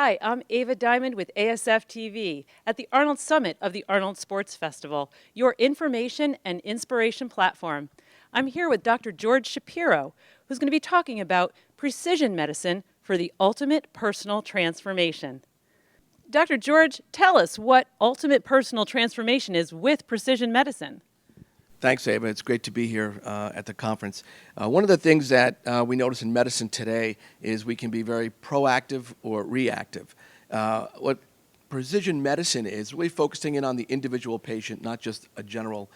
Hi, I'm Ava Diamond with ASF TV at the Arnold Summit of the Arnold Sports Festival, your information and inspiration platform. I'm here with Dr. George Shapiro, who's going to be talking about precision medicine for the ultimate personal transformation. Dr. George, tell us what ultimate personal transformation is with precision medicine. Thanks, Ava. It's great to be here at the conference. One of the things that we notice in medicine today is we can be very proactive or reactive. What precision medicine is really focusing in on the individual patient, not just a general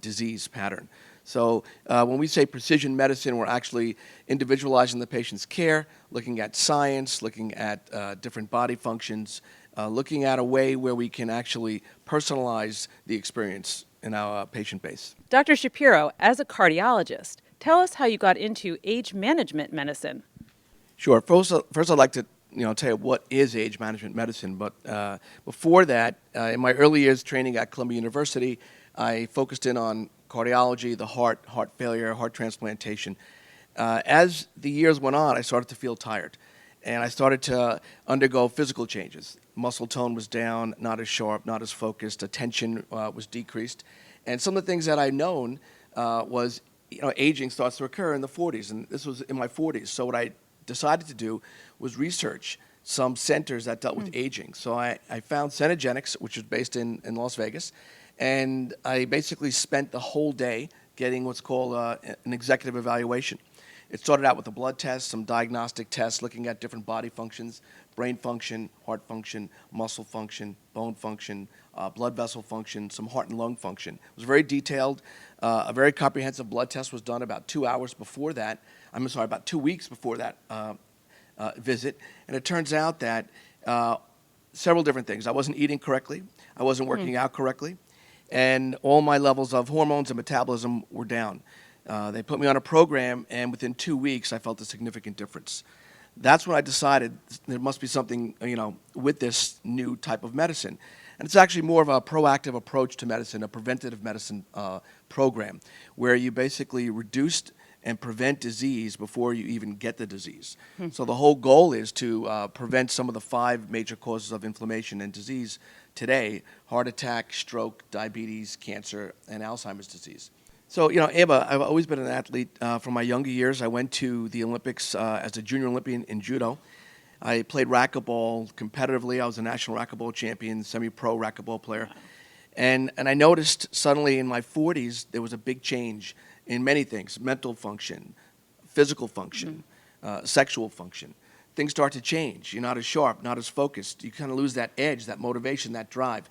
disease pattern. So when we say precision medicine, we're actually individualizing the patient's care, looking at science, looking at different body functions, looking at a way where we can actually personalize the experience in our patient base. Dr. Shapiro, as a cardiologist, tell us how you got into age management medicine. Sure. First I'd like to tell you what is age management medicine. But before that, in my early years training at Columbia University, I focused in on cardiology, the heart failure, heart transplantation. As the years went on, I started to feel tired, and I started to undergo physical changes. Muscle tone was down, not as sharp, not as focused. Attention was decreased. And some of the things that I'd known was, aging starts to occur in the 40s, and this was in my 40s. So what I decided to do was research some centers that dealt with aging. So I found Cenegenics, which is based in Las Vegas, and I basically spent the whole day getting what's called an executive evaluation. It started out with a blood test, some diagnostic tests looking at different body functions, brain function, heart function, muscle function, bone function, blood vessel function, some heart and lung function. It was very detailed. A very comprehensive blood test was done about 2 hours before that. About 2 weeks before that visit. And it turns out that several different things. I wasn't eating correctly. I wasn't working out correctly. And all my levels of hormones and metabolism were down. They put me on a program, and within 2 weeks, I felt a significant difference. That's when I decided there must be something, with this new type of medicine. And it's actually more of a proactive approach to medicine, a preventative medicine program, where you basically reduce and prevent disease before you even get the disease. So the whole goal is to prevent some of the 5 major causes of inflammation and disease today: heart attack, stroke, diabetes, cancer, and Alzheimer's disease. So, Ava, I've always been an athlete from my younger years. I went to the Olympics as a junior Olympian in judo. I played racquetball competitively. I was a national racquetball champion, semi-pro racquetball player. And I noticed suddenly in my 40s there was a big change in many things: mental function, physical function, sexual function. Things start to change. You're not as sharp, not as focused. You kind of lose that edge, that motivation, that drive.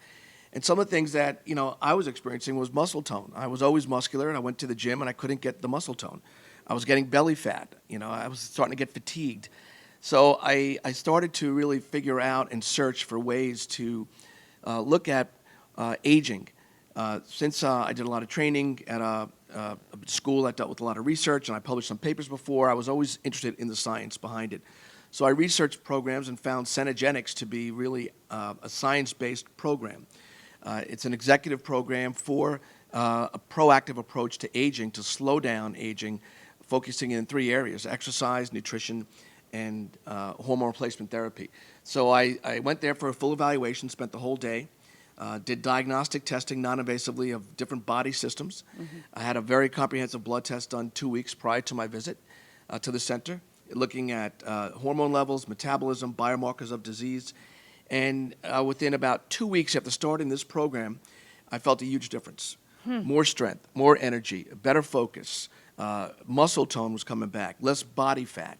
And some of the things that, I was experiencing was muscle tone. I was always muscular, and I went to the gym, and I couldn't get the muscle tone. I was getting belly fat. I was starting to get fatigued. So I started to really figure out and search for ways to look at aging. Since I did a lot of training at a school that dealt with a lot of research, and I published some papers before, I was always interested in the science behind it. So I researched programs and found Cenegenics to be really a science-based program. It's an executive program for a proactive approach to aging, to slow down aging, focusing in 3 areas: exercise, nutrition, and hormone replacement therapy. So I went there for a full evaluation, spent the whole day, did diagnostic testing non-invasively of different body systems. I had a very comprehensive blood test done 2 weeks prior to my visit to the center, looking at hormone levels, metabolism, biomarkers of disease. And within about 2 weeks after starting this program, I felt a huge difference. More strength, more energy, better focus, muscle tone was coming back, less body fat.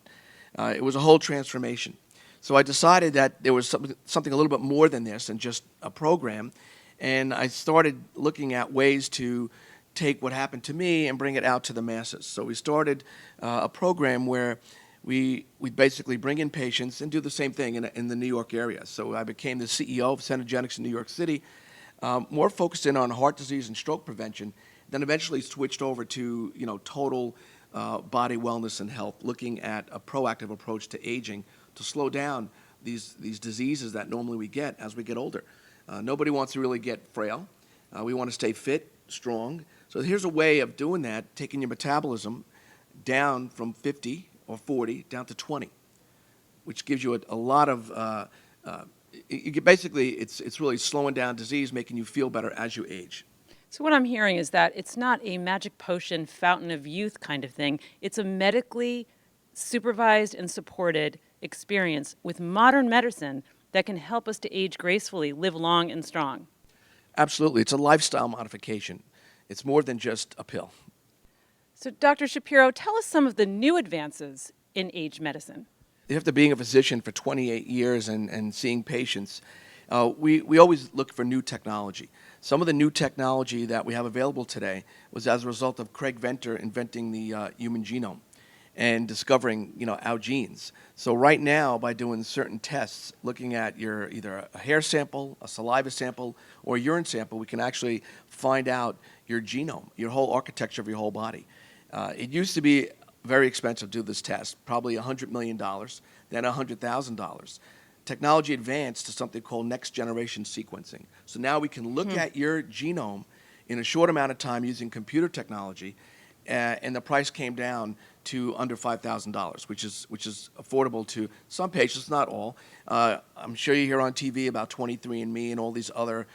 It was a whole transformation. So I decided that there was something a little bit more than this than just a program, and I started looking at ways to take what happened to me and bring it out to the masses. So we started a program where we basically bring in patients and do the same thing in the New York area. So I became the CEO of Cenegenics in New York City, more focused in on heart disease and stroke prevention, then eventually switched over to total body wellness and health, looking at a proactive approach to aging to slow down these diseases that normally we get as we get older. Nobody wants to really get frail. We want to stay fit, strong. So here's a way of doing that, taking your metabolism down from 50 or 40 down to 20, which gives you a lot of Basically, it's really slowing down disease, making you feel better as you age. So what I'm hearing is that it's not a magic potion, fountain of youth kind of thing. It's a medically supervised and supported experience with modern medicine that can help us to age gracefully, live long and strong. Absolutely. It's a lifestyle modification. It's more than just a pill. So Dr. Shapiro, tell us some of the new advances in age medicine. After being a physician for 28 years and seeing patients, we always look for new technology. Some of the new technology that we have available today was as a result of Craig Venter inventing the human genome and discovering, our genes. So right now, by doing certain tests, looking at your either a hair sample, a saliva sample, or a urine sample, we can actually find out your genome, your whole architecture of your whole body. It used to be very expensive to do this test, probably $100 million, then $100,000. Technology advanced to something called next generation sequencing. So now we can look at your genome in a short amount of time using computer technology, and the price came down to under $5,000, which is affordable to some patients, not all. I'm sure you hear on TV about 23andMe and all these other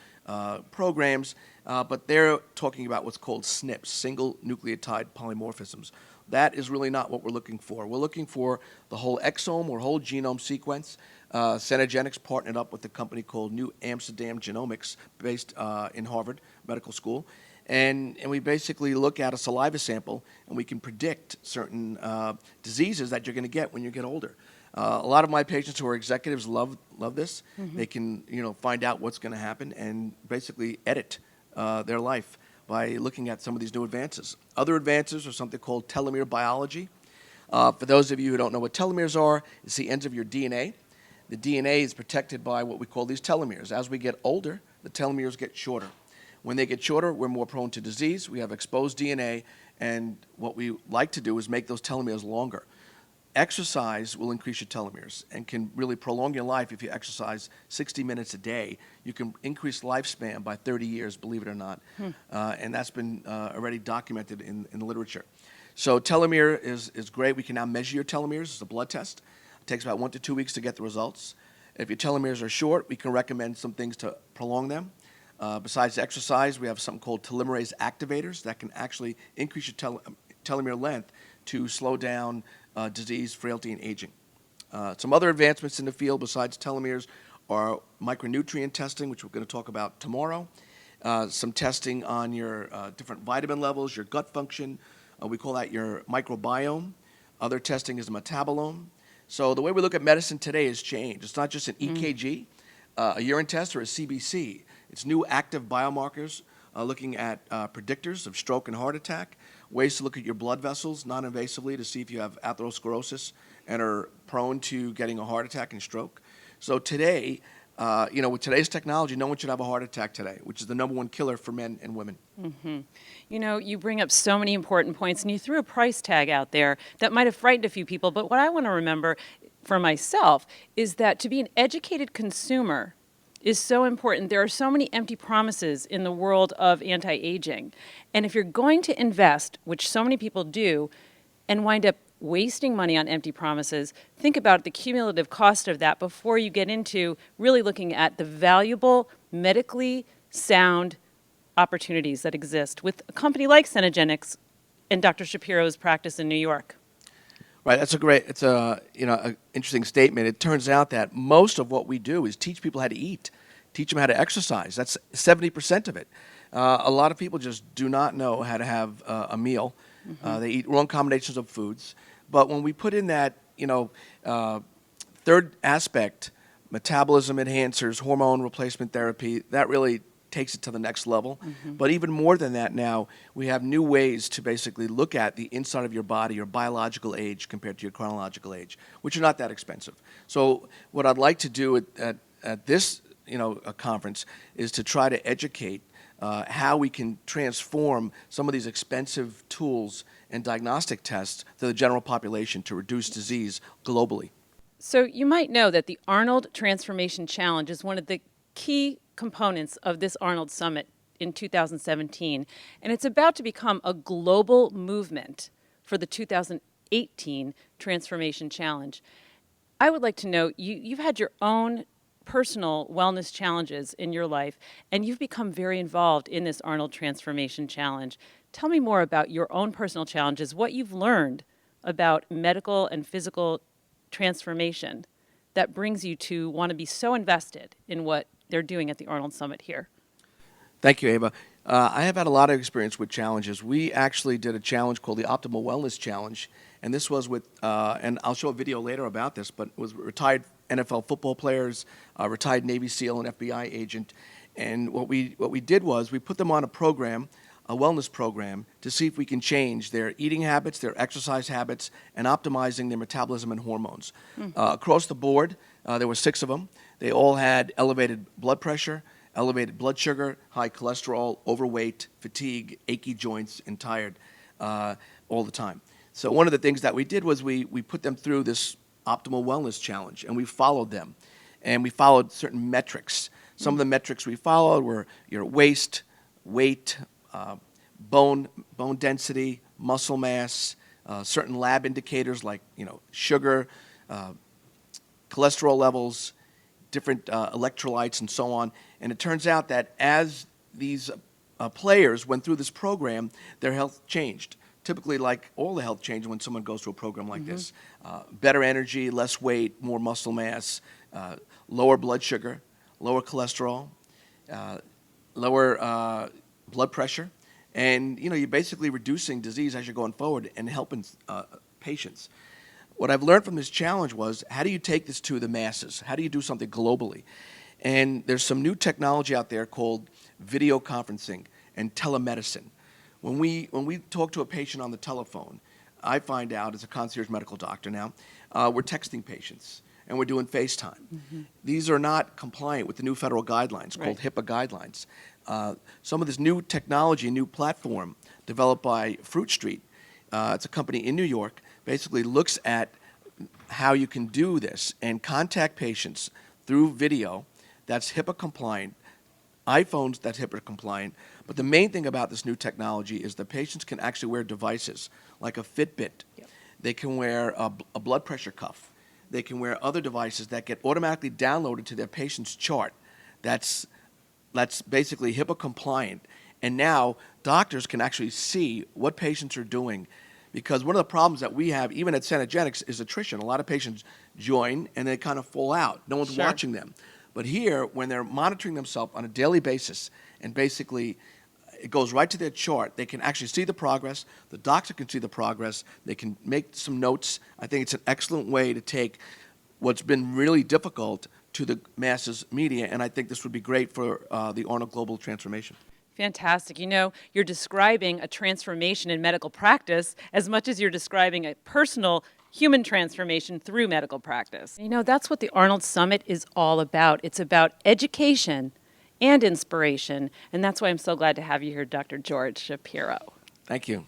programs, but they're talking about what's called SNPs, single nucleotide polymorphisms. That is really not what we're looking for. We're looking for the whole exome or whole genome sequence. Centogenics partnered up with a company called New Amsterdam Genomics, based in Harvard Medical School. And we basically look at a saliva sample, and we can predict certain diseases that you're going to get when you get older. A lot of my patients who are executives love this. They can find out what's going to happen and basically edit their life by looking at some of these new advances. Other advances are something called telomere biology. For those of you who don't know what telomeres are, it's the ends of your DNA. The DNA is protected by what we call these telomeres. As we get older, the telomeres get shorter. When they get shorter, we're more prone to disease. We have exposed DNA, and what we like to do is make those telomeres longer. Exercise will increase your telomeres and can really prolong your life. If you exercise 60 minutes a day, you can increase lifespan by 30 years, believe it or not. And that's been already documented in the literature. So telomere is great. We can now measure your telomeres. It's a blood test. It takes about 1 to 2 weeks to get the results. If your telomeres are short, we can recommend some things to prolong them. Besides exercise, we have something called telomerase activators that can actually increase your telomere length to slow down disease, frailty, and aging. Some other advancements in the field besides telomeres are micronutrient testing, which we're going to talk about tomorrow. Some testing on your different vitamin levels, your gut function. We call that your microbiome. Other testing is the metabolome. So the way we look at medicine today has changed. It's not just an EKG, a urine test, or a CBC. It's new active biomarkers looking at predictors of stroke and heart attack, ways to look at your blood vessels non-invasively to see if you have atherosclerosis and are prone to getting a heart attack and stroke. So today, with today's technology, no one should have a heart attack today, which is the #1 killer for men and women. You bring up so many important points, and you threw a price tag out there that might have frightened a few people, but what I want to remember for myself is that to be an educated consumer is so important. There are so many empty promises in the world of anti-aging. And if you're going to invest, which so many people do, and wind up wasting money on empty promises, think about the cumulative cost of that before you get into really looking at the valuable, medically sound opportunities that exist with a company like Centogenics and Dr. Shapiro's practice in New York. Right, it's a interesting statement. It turns out that most of what we do is teach people how to eat, teach them how to exercise. That's 70% of it. A lot of people just do not know how to have a meal. They eat wrong combinations of foods. But when we put in that, third aspect, metabolism enhancers, hormone replacement therapy, that really takes it to the next level. But even more than that now, we have new ways to basically look at the inside of your body, your biological age compared to your chronological age, which are not that expensive. So what I'd like to do at this a conference is to try to educate how we can transform some of these expensive tools and diagnostic tests to the general population to reduce disease globally. So you might know that the Arnold Transformation Challenge is one of the key components of this Arnold Summit in 2017, and it's about to become a global movement for the 2018 Transformation Challenge. I would like to know, you've had your own personal wellness challenges in your life, and you've become very involved in this Arnold Transformation Challenge. Tell me more about your own personal challenges, what you've learned about medical and physical transformation that brings you to want to be so invested in what they're doing at the Arnold Summit here. Thank you, Ava. I have had a lot of experience with challenges. We actually did a challenge called the Optimal Wellness Challenge, and this was with, and I'll show a video later about this, but it was retired NFL football players, retired Navy SEAL and FBI agent, and what we did was we put them on a program, a wellness program, to see if we can change their eating habits, their exercise habits, and optimizing their metabolism and hormones. Across the board, there were 6 of them. They all had elevated blood pressure, elevated blood sugar, high cholesterol, overweight, fatigue, achy joints, and tired all the time. So one of the things that we did was we put them through this optimal wellness challenge, and we followed them. And we followed certain metrics. Some of the metrics we followed were your waist, weight, bone density, muscle mass, certain lab indicators like sugar, cholesterol levels, different electrolytes, and so on. And it turns out that as these players went through this program, their health changed. Typically, like all the health changes when someone goes through a program like this. Better energy, less weight, more muscle mass, lower blood sugar, lower cholesterol, lower blood pressure. And you're basically reducing disease as you're going forward and helping patients. What I've learned from this challenge was, how do you take this to the masses? How do you do something globally? And there's some new technology out there called video conferencing and telemedicine. When we talk to a patient on the telephone, I find out as a concierge medical doctor now, we're texting patients and we're doing FaceTime. These are not compliant with the new federal guidelines called HIPAA guidelines. Some of this new technology, new platform developed by Fruit Street, it's a company in New York, basically looks at how you can do this and contact patients through video that's HIPAA compliant, iPhones that's HIPAA compliant. But the main thing about this new technology is the patients can actually wear devices like a Fitbit. Yep. They can wear a blood pressure cuff. They can wear other devices that get automatically downloaded to their patient's chart. That's basically HIPAA compliant. And now doctors can actually see what patients are doing. Because one of the problems that we have, even at Cenegenics, is attrition. A lot of patients join and they kind of fall out. No one's watching them. But here, when they're monitoring themselves on a daily basis, and basically it goes right to their chart, they can actually see the progress. The doctor can see the progress. They can make some notes. I think it's an excellent way to take what's been really difficult to the masses media, and I think this would be great for the Arnold Global Transformation. Fantastic. You're describing a transformation in medical practice as much as you're describing a personal human transformation through medical practice. That's what the Arnold Summit is all about. It's about education and inspiration, and that's why I'm so glad to have you here, Dr. George Shapiro. Thank you.